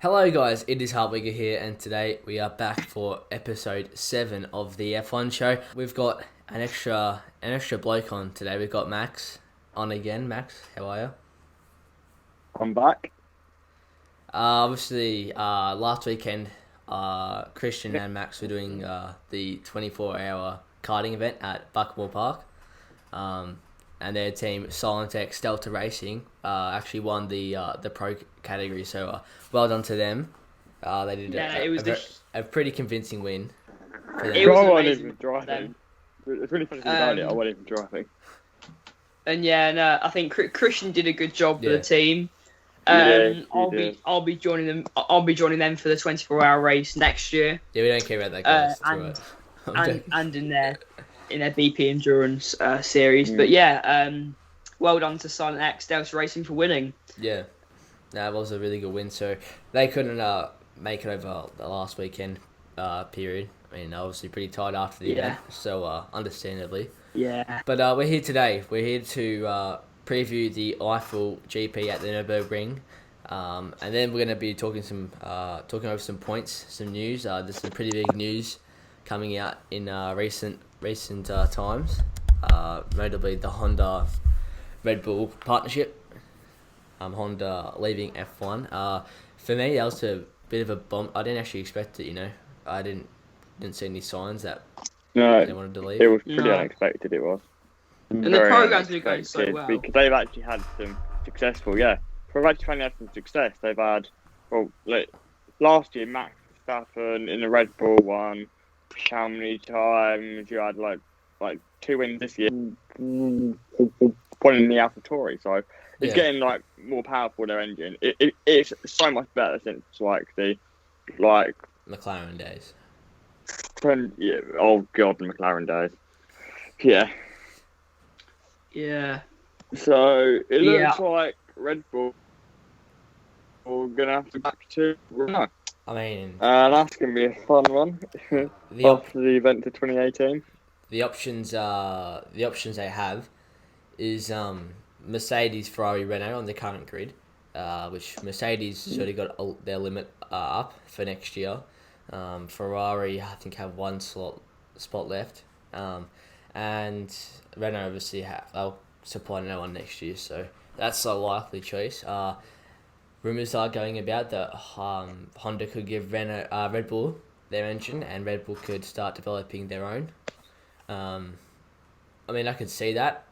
Hello guys, it is Hartwigga here, and today we are back for episode 7 of the F1 Show. We've got an extra bloke on today. We've got Max on again. Max, how are you? I'm back. Last weekend, Christian and Max were doing the 24-hour karting event at Buckmore Park. And their team, Silent X Delta Racing, actually won the pro category. So well done to them. They did a pretty convincing win for them. I wasn't even driving. It's really funny about it. I wasn't even driving. I think Christian did a good job for the team. I'll be joining them. I'll be joining them for the 24-hour race next year. Yeah, we don't care about that, guys. And in their BP Endurance series. But yeah, well done to Silent X Delta Racing for winning. Yeah, that was a really good win. So they couldn't make it over the last weekend period. I mean, obviously pretty tired after the event, so understandably. Yeah. But we're here today. We're here to preview the Efiel GP at the Nurburgring. And then we're going to be talking over some points, some news. There's some pretty big news coming out in recent times, notably the Honda Red Bull partnership. Honda leaving F1. For me, that was a bit of a bomb. I didn't actually expect it. I didn't see any signs that they wanted to leave. It was pretty unexpected. It was. And the program's been going so well because they've actually had some successful. Yeah, they've actually finally had some success. They've had last year Max Verstappen in the Red Bull one. How many times you had like 2 wins this year, one in the AlphaTauri, so it's getting more powerful, their engine. It's so much better since the McLaren days. Oh god, the McLaren days. Yeah. So it looks like Red Bull are gonna have to back to Renault. I mean, that's going to be a fun one after the event of 2018. The options they have is Mercedes, Ferrari, Renault on the current grid, which Mercedes sort of got their limit up for next year. Ferrari, I think, have one spot left, and Renault obviously they'll supply no one next year, so that's a likely choice. Rumours are going about that Honda could give Red Bull their engine, and Red Bull could start developing their own. I mean, I could see that.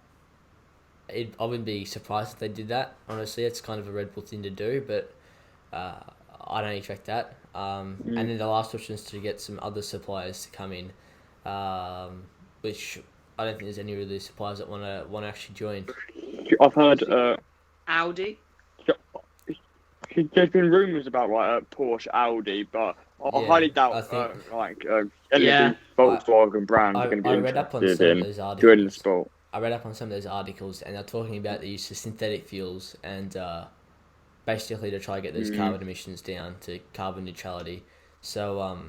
I wouldn't be surprised if they did that. Honestly, it's kind of a Red Bull thing to do, but I don't expect that. And then the last option is to get some other suppliers to come in, which I don't think there's any really suppliers that want to actually join. I've heard Audi. There's been rumours about Porsche, Audi, but I highly doubt any of the Volkswagen brands are going to be interested in doing the sport. I read up on some of those articles, and they're talking about the use of synthetic fuels and basically to try to get those carbon emissions down to carbon neutrality. So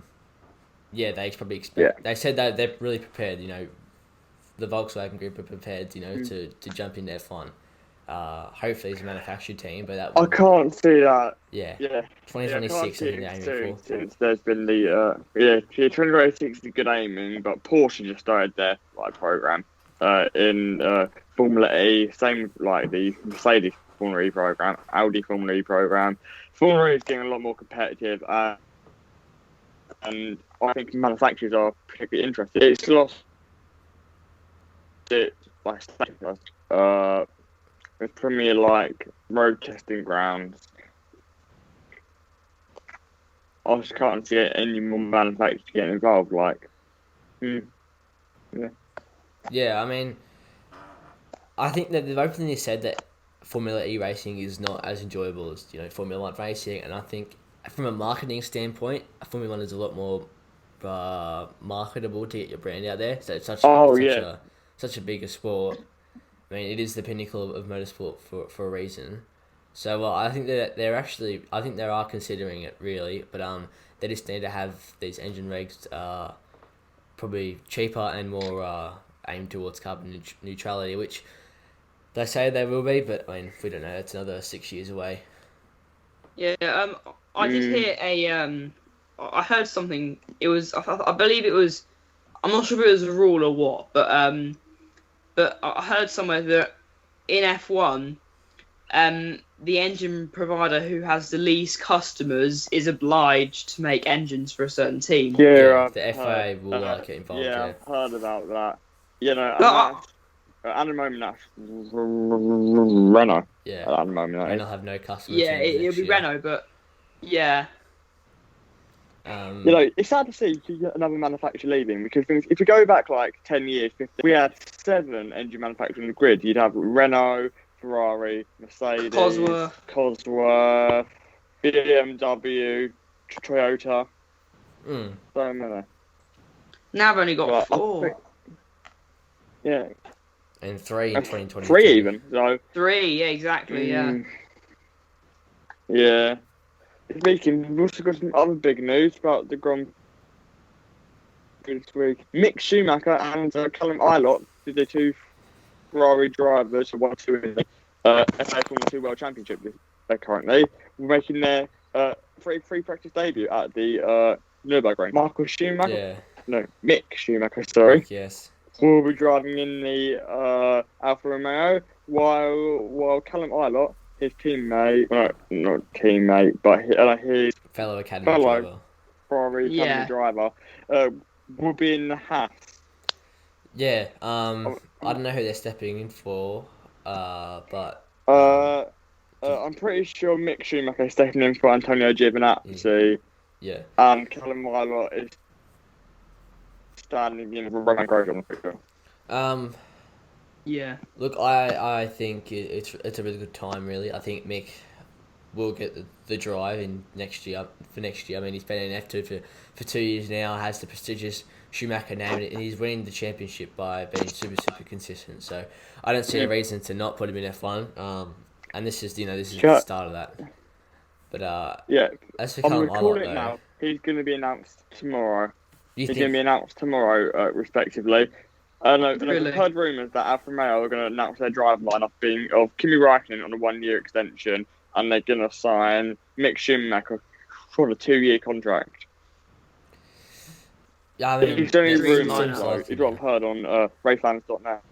they probably expect. They said that they're really prepared. The Volkswagen Group are prepared. To jump into F1. Hopefully it's a manufactured team, but that I can't see that. Yeah. 2026 I think they're aiming for. Since there's been the 2026 is good aiming, but Porsche just started their program in Formula E, same like the Mercedes Formula E program, Audi Formula E program. Formula E is getting a lot more competitive, and I think manufacturers are particularly interested. It's lost it by status. With Premier road testing grounds, I just can't see any more manufacturers getting involved. Yeah, I mean, I think that they've openly said that Formula E racing is not as enjoyable as Formula 1 racing, and I think from a marketing standpoint, Formula 1 is a lot more marketable to get your brand out there. So it's such a bigger sport. I mean, it is the pinnacle of motorsport for a reason. So I think that they are considering it really, but they just need to have these engine regs probably cheaper and more aimed towards carbon neutrality, which they say they will be, but I mean, we don't know. It's another 6 years away. Yeah, I did hear I heard something. It was I believe it was. I'm not sure if it was a rule or what, but I heard somewhere that in F1, the engine provider who has the least customers is obliged to make engines for a certain team. Yeah, the FIA will get involved. Yeah, Yeah, I've heard about that. You know, But at the moment that's Renault. yeah. At the moment, that Renault is. have no customer yeah, teams it'll next be year. Renault, but yeah. You know, it's sad to see another manufacturer leaving because if you go back like 10 years, 15, we had 7 engine manufacturers on the grid. You'd have Renault, Ferrari, Mercedes, Cosworth, BMW, Toyota. So many. Now I've only got Right, 4. Yeah. And 3 in 2020. 3 even. So 3, yeah, exactly, yeah. Yeah. Speaking, we've also got some other big news about the Grand Prix this week. Mick Schumacher and Callum Ilott, the 2 Ferrari drivers who won 2 in the FA Formula 2 World Championship currently, were making their free practice debut at the Nurburgring. Michael Schumacher? No, Mick Schumacher, sorry. Mick, yes. Will be driving in the Alfa Romeo, while Callum Ilott, his teammate, not teammate, but his fellow academy driver, Ferrari academy driver, will be in the Haas. Yeah, I don't know who they're stepping in for, but I'm pretty sure Mick Schumacher is stepping in for Antonio Giovinazzi. Yeah. And Callum Ilott is standing in for Roman Grosjean. Yeah. Look, I think it's a really good time. Really, I think Mick will get the drive in next year. I mean, he's been in F2 for 2 years now. Has the prestigious Schumacher name, and he's winning the championship by being super consistent. So I don't see a reason to not put him in F1. And this is the start of that. But yeah, as for I'm Callum recording Ilott, it now. He's going to be announced tomorrow. He's going to be announced tomorrow, respectively. No, Really? I've heard rumours that Alfa Romeo are going to announce their driver lineup of Kimi Räikkönen on a 1-year extension, and they're going to sign Mick Schumacher for a 2-year contract. Yeah, I mean, it's only rumours, rumours, it's what I've heard on racefans.net.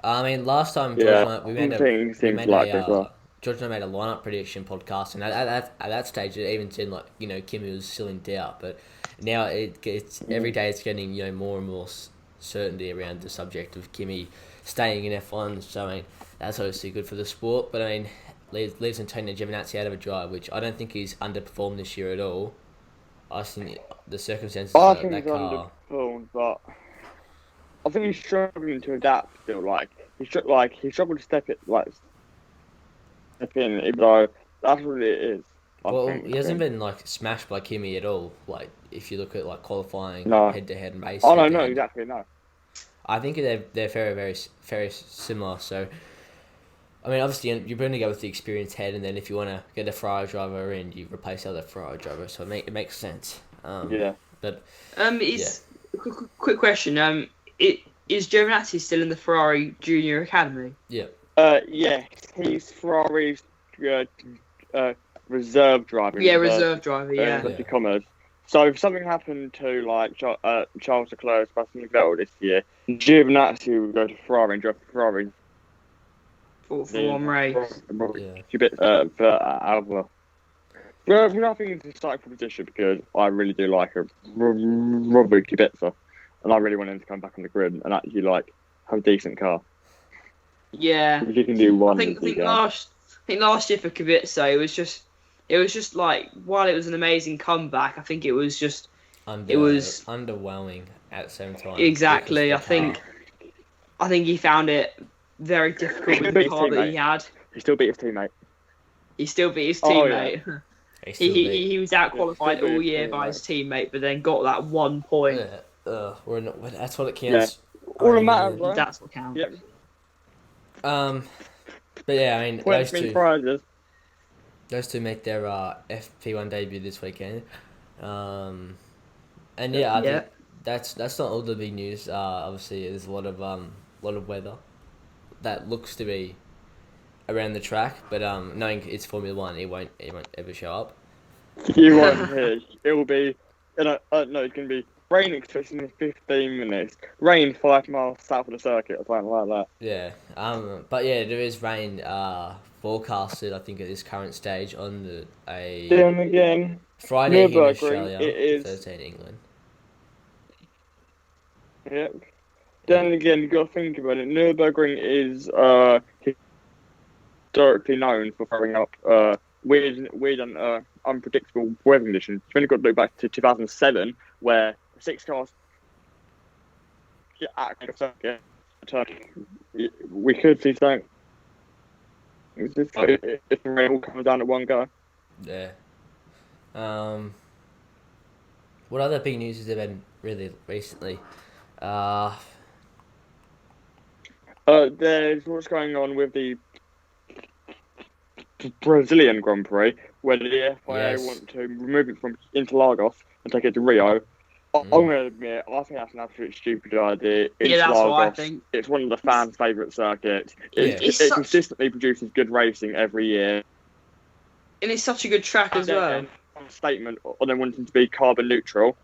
I mean, last time we made well. George and I made a lineup prediction podcast, and at that stage, it even seemed like Kimi was still in doubt. But now it's every day it's getting more and more certainty around the subject of Kimi staying in F1. So I mean, that's obviously good for the sport. But I mean, leaves Antonio Giovinazzi out of a drive, which I don't think he's underperformed this year at all. I think the circumstances of that car. Underperformed, but I think he's struggling to adapt still. He struggled to step in, even though that's what it is. He hasn't been smashed by Kimi at all. If you look at qualifying, head-to-head and race. No, exactly, no. I think they're very very similar. So, I mean, obviously you're going to go with the experienced head, and then if you want to get a Ferrari driver in, you replace the other Ferrari driver. So it makes sense. Yeah. But quick question. Is Giovinazzi still in the Ferrari Junior Academy? Yeah. Yes, he's Ferrari's reserve driver. Yeah, reserve driver. Yeah. So if something happened to Charles Leclerc, Sebastian Vettel this year, Giovinazzi would go to Ferrari and drive Ferrari for one race. For Alba. Well, I think it's an exciting proposition because I really do like Robert Kubica, and I really want him to come back on the grid and actually have a decent car. Yeah, you can do one. I think last year for Kubica, it was just while it was an amazing comeback, I think it was just underwhelming at the same time. Exactly, I think he found it very difficult with the car that he had. He still beat his teammate. Yeah. He was out-qualified all year by his teammate, but then got that 1 point. That's what it counts. Yeah. All that matters, right? That's what counts. Yep. But yeah, I mean, those two make their FP1 debut this weekend. And yeah, I think that's not all the big news. Obviously, there's a lot of weather that looks to be around the track, but knowing it's Formula 1, it won't ever show up. you won't hear. It will be, no, it's going to be rain expected in 15 minutes. Rain 5 miles south of the circuit or something like that. Yeah. But yeah, there is rain forecasted. I think at this current stage on Then again, Friday here in Nurburgring, Australia, it is. Thursday in England. Yep. Then again, you got to think about it. Nurburgring is historically known for throwing up weird and unpredictable weather conditions. You've only got to look back to 2007, where 6 cars at the circuit. We could see something. If the rain all comes down at one go. Yeah. What other big news has there been really recently? There's what's going on with the Brazilian Grand Prix, where the FIA want to remove it from Interlagos and take it to Rio. I'm going to admit, I think that's an absolute stupid idea. Yeah, that's what I think. It's one of the fans' favourite circuits. It consistently produces good racing every year. And it's such a good track as well. A statement on them wanting to be carbon neutral.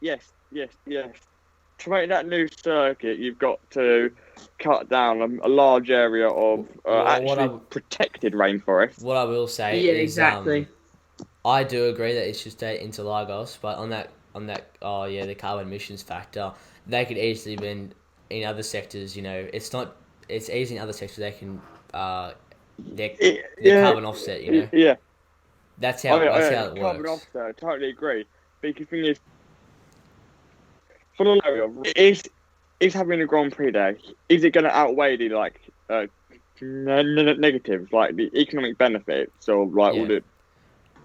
Yes. To make that new circuit, you've got to cut down a large area of protected rainforest. What I will say is, exactly. I do agree that it should stay Interlagos, but on that, the carbon emissions factor, they could easily been in other sectors. You know, it's easy in other sectors. They can carbon offset. You know, yeah, that's how it works. Carbon offset, I totally agree. But the thing is, for the area, is having a Grand Prix there, is it going to outweigh the negatives, like the economic benefits, or all the?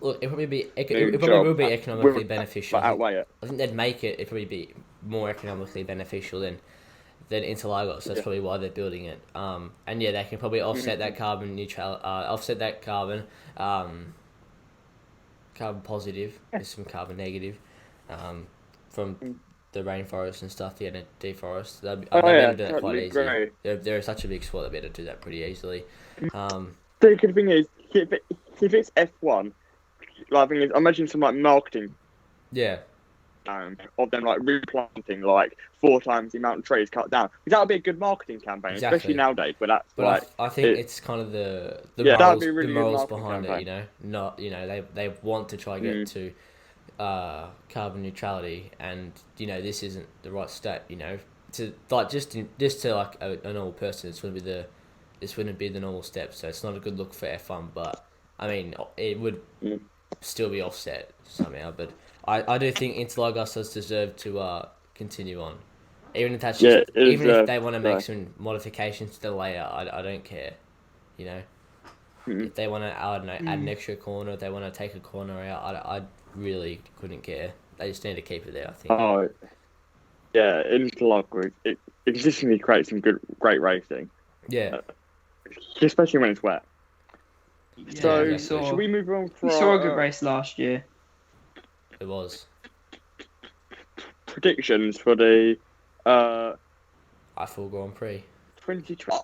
Look, it will be economically beneficial. Outweigh it. I think they'd make it. It'd probably be more economically beneficial than Interlagos. That's probably why they're building it. And yeah, they can probably offset that carbon carbon positive, and some carbon negative, from the rainforest and stuff, the deforest. They'll be able to do that quite easily. They're such a big sport, they'll be able to do that pretty easily. The good thing is, if it's F1, imagine some marketing. Yeah. Of them replanting 4 times the amount of trees cut down. That would be a good marketing campaign, especially nowadays. But I think it's kind of the morals behind it. You know, not they want to try and get to carbon neutrality, and this isn't the right step. To a normal person, this wouldn't be the normal step. So it's not a good look for F1. But I mean, it would still be offset somehow. But I do think Interlagos does deserve to continue on, even if that's just, if they want to make some modifications to the layout. I don't care, If they want to add an extra corner, if they want to take a corner out, I really couldn't care. They just need to keep it there, I think. Oh, yeah, Interlagos, it consistently creates some great racing. Yeah, especially when it's wet. Yeah, so should we move on? We saw a good race last year. It was. Predictions for the Efiel Grand Prix. 2020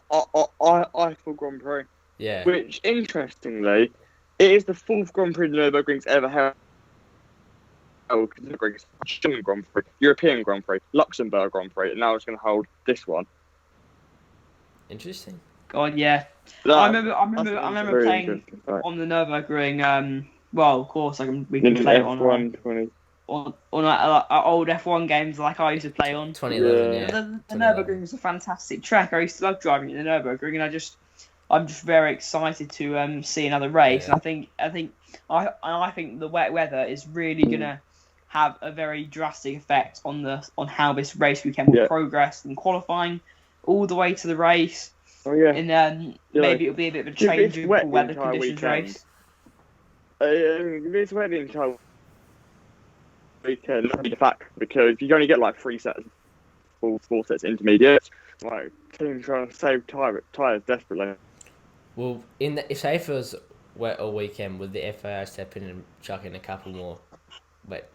Efiel Grand Prix. Yeah. Which, interestingly, it is the 4th Grand Prix the Nurburgring's ever held. Nurburgring's German Grand Prix, European Grand Prix, Luxembourg Grand Prix, and now it's going to hold this one. Interesting. God, yeah. I remember playing on the Nurburgring. Well, of course, we can play it on old F1 games like I used to play on. 2011, yeah. The Nurburgring is a fantastic track. I used to love driving at the Nurburgring, and I'm just very excited to see another race. Yeah. And I think the wet weather is really gonna have a very drastic effect on how this race weekend will progress and qualifying all the way to the race. Oh yeah. And then maybe it'll be a bit of a changeable weather conditions race. This wet the entire weekend be the fact, because you only get 3 sets, full 4 sets intermediate. Teams trying to save tyres desperately. Well, if it was wet all weekend, would the FIA step in and chuck in a couple more wet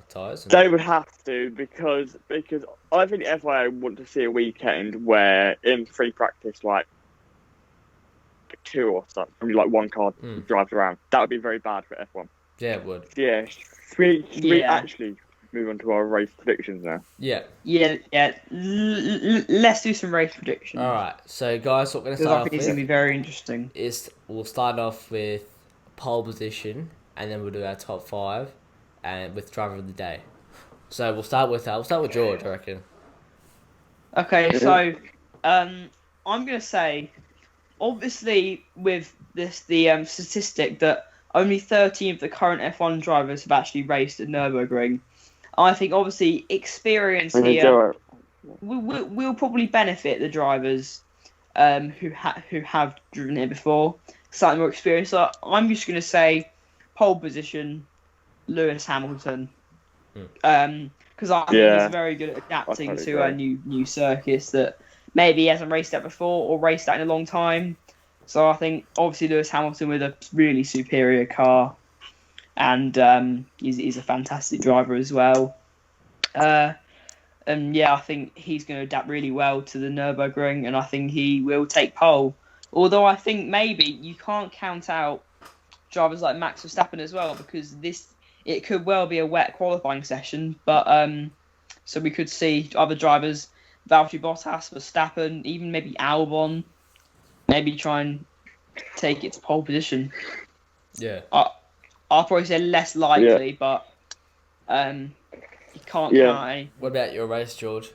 tyres? They would have to, because I think the FIA want to see a weekend where in free practice 2 or something, only like one car drives around. That would be very bad for F1. Yeah, it would. Yeah, should we actually move on to our race predictions now? Yeah. Let's do some race predictions. All right. So, guys, what we're going to Because start I off think it's going to be with very interesting. is we'll start off with pole position, and then we'll do our top 5, and with driver of the day. So we'll start with George, I reckon. Okay, so I'm going to say, obviously, with the statistic that only 13 of the current F1 drivers have actually raced at Nurburgring, I think obviously experience here will probably benefit the drivers who have driven here before, slightly more experience. So I'm just going to say pole position, Lewis Hamilton. Because I think he's very good at adapting to a new circus that maybe he hasn't raced at before or raced at in a long time. So I think obviously Lewis Hamilton with a really superior car, and he's a fantastic driver as well. And I think he's going to adapt really well to the Nurburgring, and I think he will take pole. Although I think maybe you can't count out drivers like Max Verstappen as well, because it could well be a wet qualifying session. But so we could see other drivers, Valtteri Bottas, Verstappen, even maybe Albon, maybe try and take it to pole position. Yeah. I'll probably say less likely, but you can't count any. What about your race, George?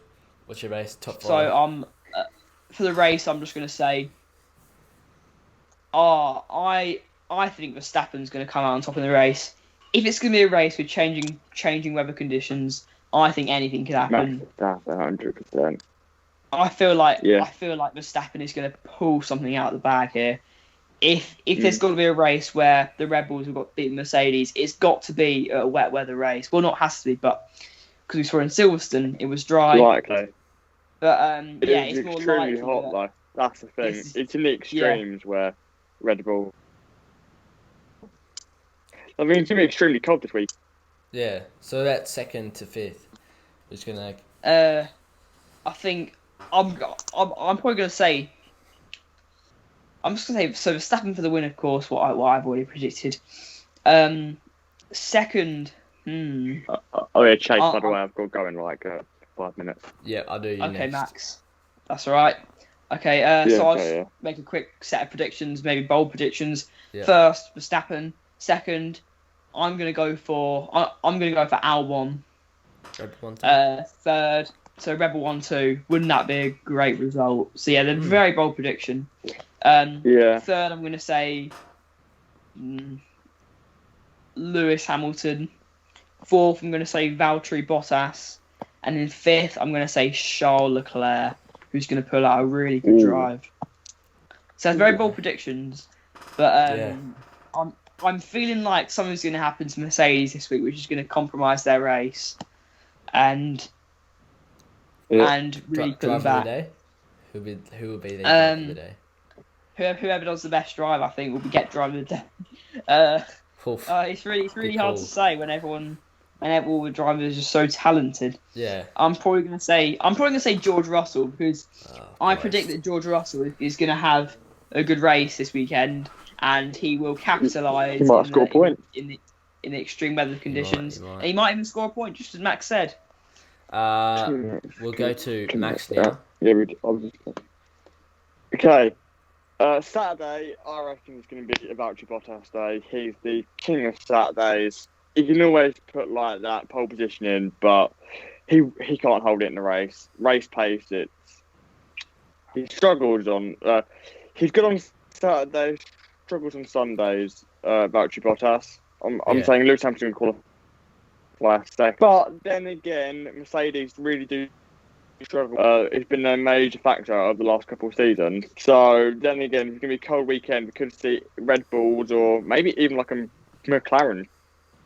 What's your race top 5? So for the race, I'm just going to say, I think Verstappen's going to come out on top in the race. If it's going to be a race with changing weather conditions, I think anything could happen. That's 100%. I feel like Verstappen is going to pull something out of the bag here. If there's going to be a race where the Red Bulls have got to beat Mercedes, it's got to be a wet weather race. Well, not has to be, but because we saw in Silverstone, it was dry. Likely. But it's more likely. Extremely hot though. That's the thing. It's in the extremes where Red Bull. I mean, it's going to be extremely cold this week. Yeah. So that's 2nd to 5th. Who's gonna? I think I'm probably going to say. I'm just going to say, so Verstappen for the win, of course, what I've already predicted. Second, Chase, by the way, I've got to go in like 5 minutes. Yeah, I'll do you okay, next. Max. That's all right. Okay, so I'll just make a quick set of predictions, maybe bold predictions. Yeah. First, Verstappen. Second, I'm going to go for Albon. Rebel 1-2. Third, so Rebel 1-2. Wouldn't that be a great result? So yeah, they're very bold prediction. Third, I'm going to say Lewis Hamilton. Fourth, I'm going to say Valtteri Bottas. And then fifth, I'm going to say Charles Leclerc, who's going to pull out a really good drive. So that's very bold predictions. But I'm feeling like something's going to happen to Mercedes this week, which is going to compromise their race. And really put them back. Who will be the driver of the day? Whoever does the best drive, I think, will get driver of the day. It's really hard to say when all the drivers are so talented. Yeah. I'm probably gonna say George Russell, because I predict that George Russell is gonna have a good race this weekend, and he will capitalise in the extreme weather conditions. He might even score a point, just as Max said. We'll go to Max now. Okay. Saturday, I reckon, is going to be Valtteri Bottas Day. He's the king of Saturdays. He can always put like that pole position in, but he can't hold it in the race. Race pace, he struggles on. He's good on Saturdays, struggles on Sundays. Valtteri Bottas. I'm saying Lewis Hamilton will qualify second. But then again, Mercedes really do struggle. It's been a major factor of the last couple of seasons. So then again, it's going to be a cold weekend. We could see Red Bulls or maybe even like a McLaren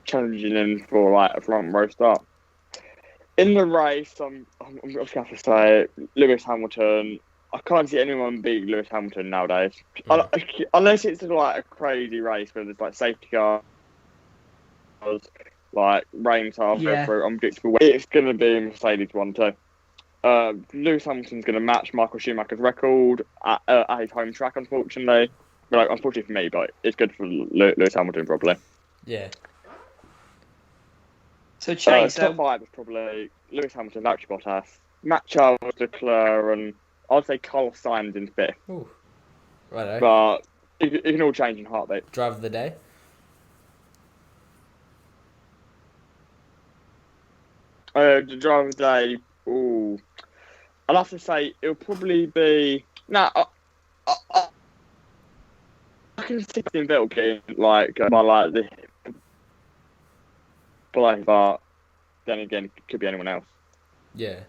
challenging him for like a front row start. In the race, I'm just going to have to say Lewis Hamilton. I can't see anyone beat Lewis Hamilton nowadays. Unless it's like a crazy race where there's like safety cars, like rain halfway through, unpredictable. It's going to be Mercedes 1-2. Lewis Hamilton's going to match Michael Schumacher's record at his home track, unfortunately. Like, unfortunately for me, but it's good for Lewis Hamilton probably. Yeah. So Chase, Top 5 was probably Lewis Hamilton, Valtteri Bottas, Matt Charles, Leclerc, and I'd say Carlos Sainz in 5th. Ooh. Righto. But it can all change in heartbeat. Driver of the day. The driver of the day. Ooh, I'll have to say it'll probably be. I can see Justin Vettel getting like the play, but then again, it could be anyone else. Yeah.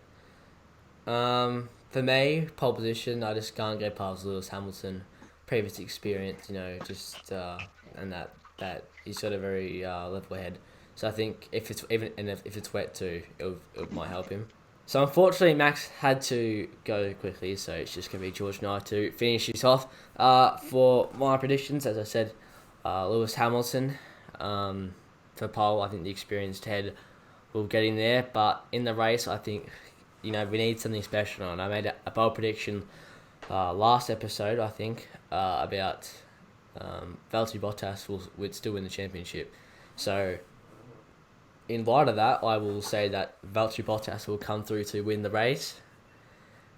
For me, pole position, I just can't go past Lewis Hamilton. Previous experience, just and that he's got a very level head. So I think if it's wet too, it might help him. So unfortunately, Max had to go quickly, so it's just gonna be George and I to finish this off. For my predictions, as I said, Lewis Hamilton. For pole, I think the experienced head will get in there, but in the race, I think we need something special. And I made a bold prediction last episode, I think, about Valtteri Bottas would still win the championship. So, in light of that, I will say that Valtteri Bottas will come through to win the race.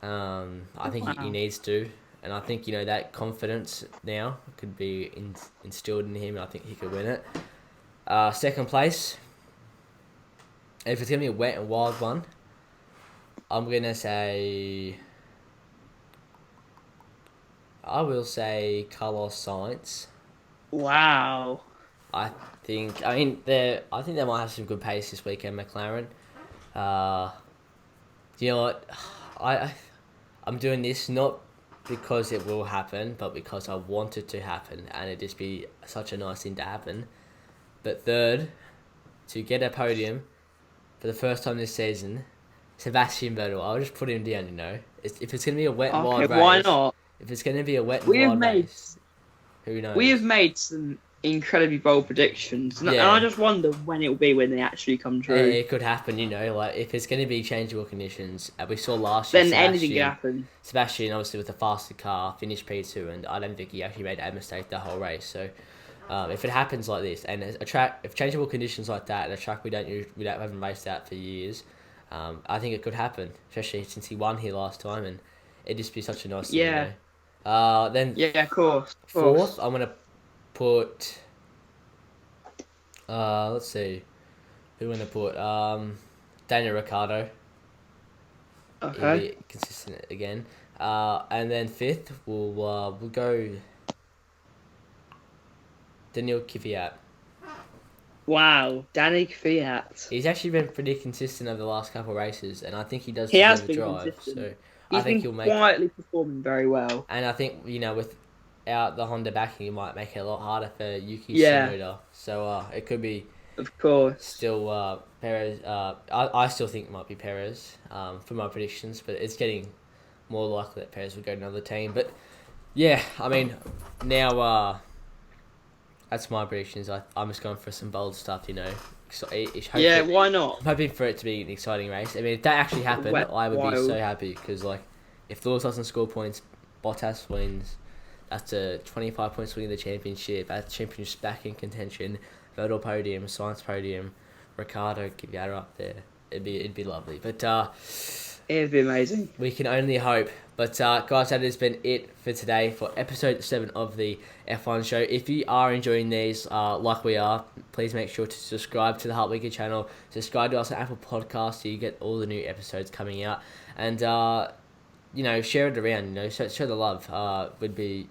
I think he needs to, and I think that confidence now could be instilled in him. And I think he could win it. Second place. If it's gonna be a wet and wild one, I'm gonna say. I will say Carlos Sainz. Wow. I think they might have some good pace this weekend, McLaren. You know what? I'm doing this not because it will happen, but because I want it to happen, and it'd just be such a nice thing to happen. But third, to get a podium for the first time this season, Sebastian Vettel. I'll just put him down. If it's gonna be a wet and wild race, why not? If it's gonna be a wet and wild race, who knows? We have made some incredibly bold predictions, and I just wonder when it will be when they actually come true. It could happen, like if it's going to be changeable conditions. We saw last year. Then anything can happen. Sebastian, obviously with the faster car, finished P2, and I don't think he actually made a mistake the whole race. So, if it happens like this, and if changeable conditions like that, and a track we haven't raced out for years, I think it could happen. Especially since he won here last time, and it'd just be such a nice thing. Yeah. Then of course. Fourth, I'm gonna put. Let's see, who I'm gonna put. Daniel Ricciardo. Okay. He'll be consistent again. And then fifth, we'll go. Daniel Kvyat. Wow, Danny Kvyat. He's actually been pretty consistent over the last couple of races, and I think he does. He has deserve been a drive, consistent. so He's I think been he'll make. quietly performing very well. And I think without the Honda backing, it might make it a lot harder for Yuki Yeah. Tsunoda. So it could be. Of course. Still, Perez. I still think it might be Perez for my predictions, but it's getting more likely that Perez will go to another team. But yeah, now that's my predictions. I'm just going for some bold stuff, So Why not? I'm hoping for it to be an exciting race. If that actually happened, I would be so happy because if Lewis doesn't score points, Bottas wins. That's a 25 points winning the championship. That championship back in contention. Vettel podium, Sainz podium, Ricciardo, Kvyat up there. It'd be lovely. But It'd be amazing. we can only hope. But guys, that has been it for today for episode 7 of the F1 Show. If you are enjoying these, like we are, please make sure to subscribe to the Hartwigga channel. Subscribe to us on Apple Podcasts so you get all the new episodes coming out. And share it around. Show the love. Would be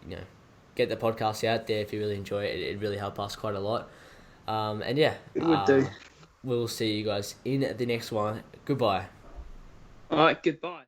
get the podcast out there if you really enjoy it. It'd really help us quite a lot. It would do. We'll see you guys in the next one. Goodbye. Alright, goodbye.